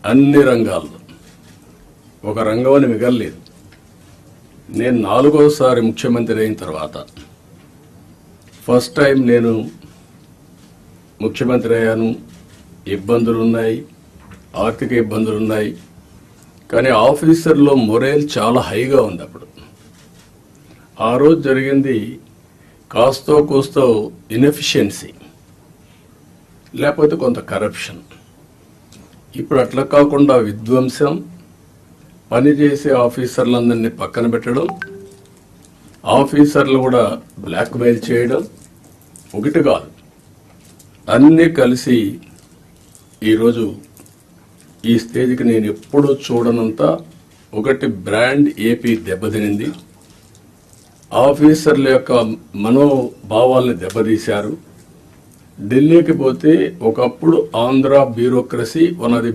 అన్ని రంగాల్లో ఒక రంగం అని మిగలలేదు. నేను 4వసారి ముఖ్యమంత్రి అయిన తర్వాత ఫస్ట్ టైం నేను ముఖ్యమంత్రి అయ్యాను. ఇబ్బందులున్నాయి, ఆర్థిక ఇబ్బందులున్నాయి. కానీ ఆఫీసర్లో మొరేల్ చాలా హైగా ఉంది. అప్పుడు ఆ రోజు జరిగింది కాస్తో కూస్తో ఇన్ఎఫిషియన్సీ, లేకపోతే కొంత కరప్షన్. ఇప్పుడు అట్లా కాకుండా విధ్వంసం, పనిచేసే ఆఫీసర్లందరినీ పక్కన పెట్టడం, ఆఫీసర్లు కూడా బ్లాక్మెయిల్ చేయడం, ఒకటి కాదు అన్నీ కలిసి ఈరోజు ఈ స్టేజ్కి నేను ఎప్పుడూ చూడనంత ఒకటి బ్రాండ్ ఏపీ దెబ్బతినింది. ఆఫీసర్ల యొక్క మనోభావాల్ని దెబ్బతీశారు. ఢిల్లీకి పోతే ఒకప్పుడు Andhra bureaucracy one of the